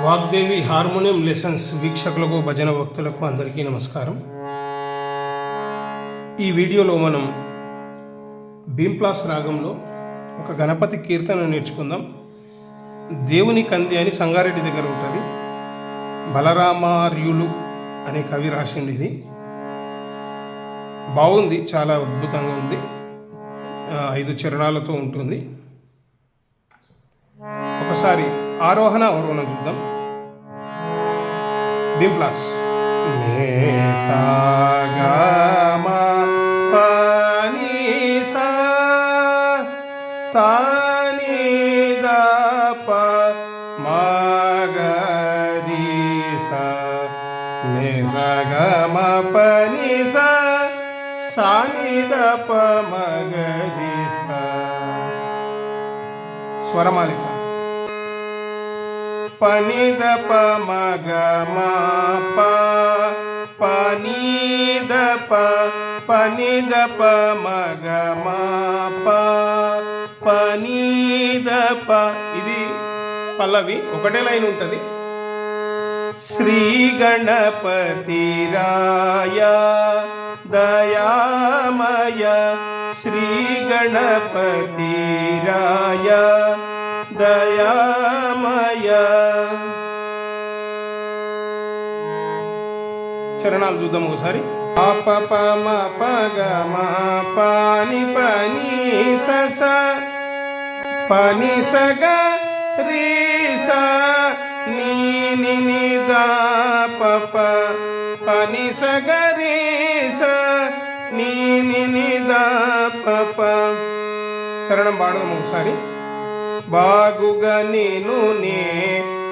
Vagdevi harmonium lessons వీక్షకులకు భజన భక్తులకు అందరికీ నమస్కారం. ఈ వీడియోలో మనం భీంప్లాస్ రాగంలో ఒక గణపతి కీర్తన నేర్చుకుందాం. దేవుని కంది అని సంగారెడ్డి దగ్గర ఉంటుంది. బలరామార్యులు అనే కవి రాసింది. ఇది బాగుంది, చాలా అద్భుతంగా ఉంది. 5 చరణాలతో ఉంటుంది. ఒకసారి ఆరోహణ అవరోహణ చూద్దాం. భీంప్లాస్ మే సా గా మా పా ని సా సా ని ద ప మా గ రి సా మే సా గా మా ప ని సా సా ని ద ప మ గ రి సా. స్వరమాలిక పని ద ప మ గ మ ప పని ద ప పని ద ప మ గ మ ప పని ద ప. ఇది పల్లవి, ఒకటే లైన్ ఉంటుంది. శ్రీ గణపతి రాయ దయామయ శ్రీ గణపతి రాయ దయామయ. చరణాలు చూద్దాం ఒకసారి. ప ప మ ప గ మ పాని పని స స పని స గ రి స ని ని ని ద ప ప పని స గ రి స ని ని ని ద ప ప. చరణం పాడదాం ఒకసారి. బాగుగా నేను నే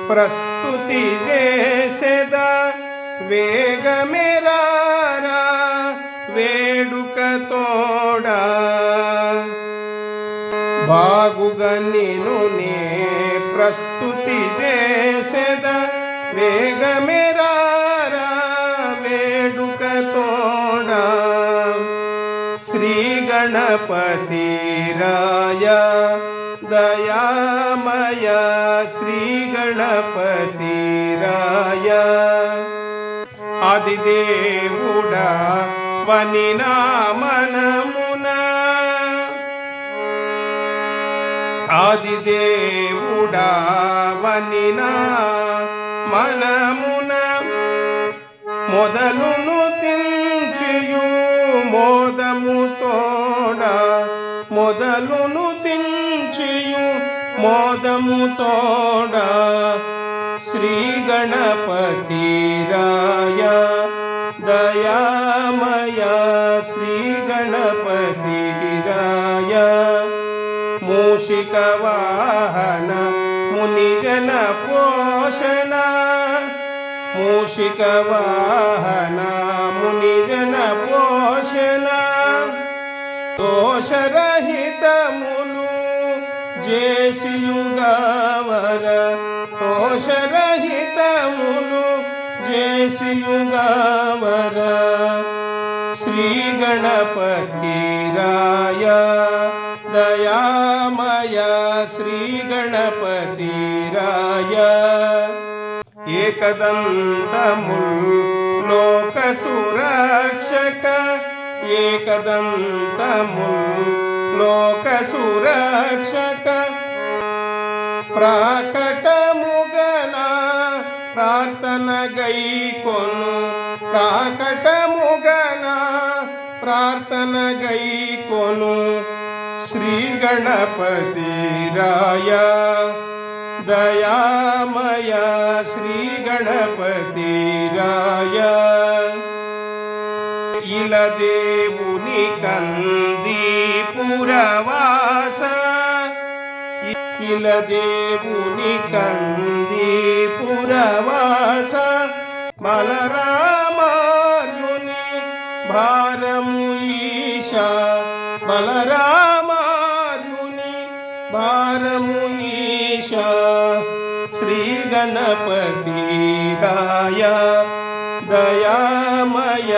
ప్రస్తుతి చేసేదా వేగమేరారా వేడుక తోడా. బాగుగా నేను నే ప్రస్తుతి చేసేదా వేగమేరారా వేడుక తోడా. శ్రీ గణపతి రాయ దయామయ శ్రీ గణపతి రాయ. ఆదిదేవుడా వనినా మనమున ఆదిదేవుడా వనినా మనమున మొదలును తించియు మోదము తోడా మొదలును తించియు మోదము తోడా. శ్రీ గణపతి రాయ దయామయ శ్రీ గణపతి రాయ. మూషిక వాహన మునిజన పోషణ మూషిక వాహన మునిజన పోషణ. దోషరహితములు జేసియుగవర దోషరహితములు జేసియుగవర. శ్రీ గణపతి రాయ దయామయ శ్రీ గణపతి రాయ. ఏకదంతముల్ లోక సురక్షక ఏకదంతముల్ లోక సురక్షక. ప్రాకటముగన ప్రార్థన గైకొను ప్రాకటముగన ప్రార్థన గైకొను. శ్రీ గణపతి రాయ దయామయ శ్రీ గణపతి రాయ. ఇలదేవుని కంది పురవాస ఇలదేవుని కంది పురవాస. బలరామార్యుని భారము ఈశా బలరామార్యుని భారము ఈశా. శ్రీ గణపతి రాయ దయామయ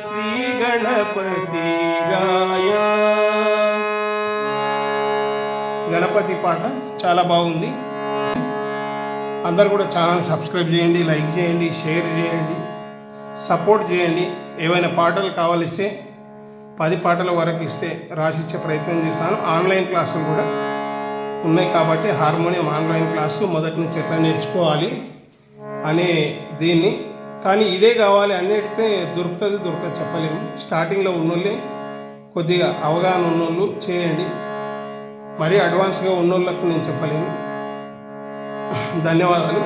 శ్రీ గణపతి రాయ. గణపతి పాట చాలా బాగుంది. అందరు కూడా ఛానల్ సబ్స్క్రైబ్ చేయండి, లైక్ చేయండి, షేర్ చేయండి, సపోర్ట్ చేయండి. ఏవైనా పాటలు కావాలిస్తే 10 పాటల వరకు ఇస్తే రాసిచ్చే ప్రయత్నం చేశాను. ఆన్లైన్ క్లాసులు కూడా ఉన్నాయి కాబట్టి హార్మోనియం ఆన్లైన్ క్లాసు మొదటి నుంచి ఎట్లా నేర్చుకోవాలి అనే దీన్ని, కానీ ఇదే కావాలి అన్నిటితే దొరకదు చెప్పలేము. స్టార్టింగ్లో ఉన్నోళ్ళే కొద్దిగా అవగాహన ఉన్నోళ్ళు చేయండి, మరీ అడ్వాన్స్గా ఉన్నోళ్ళకు నేను చెప్పలేను. ధన్యవాదాలు.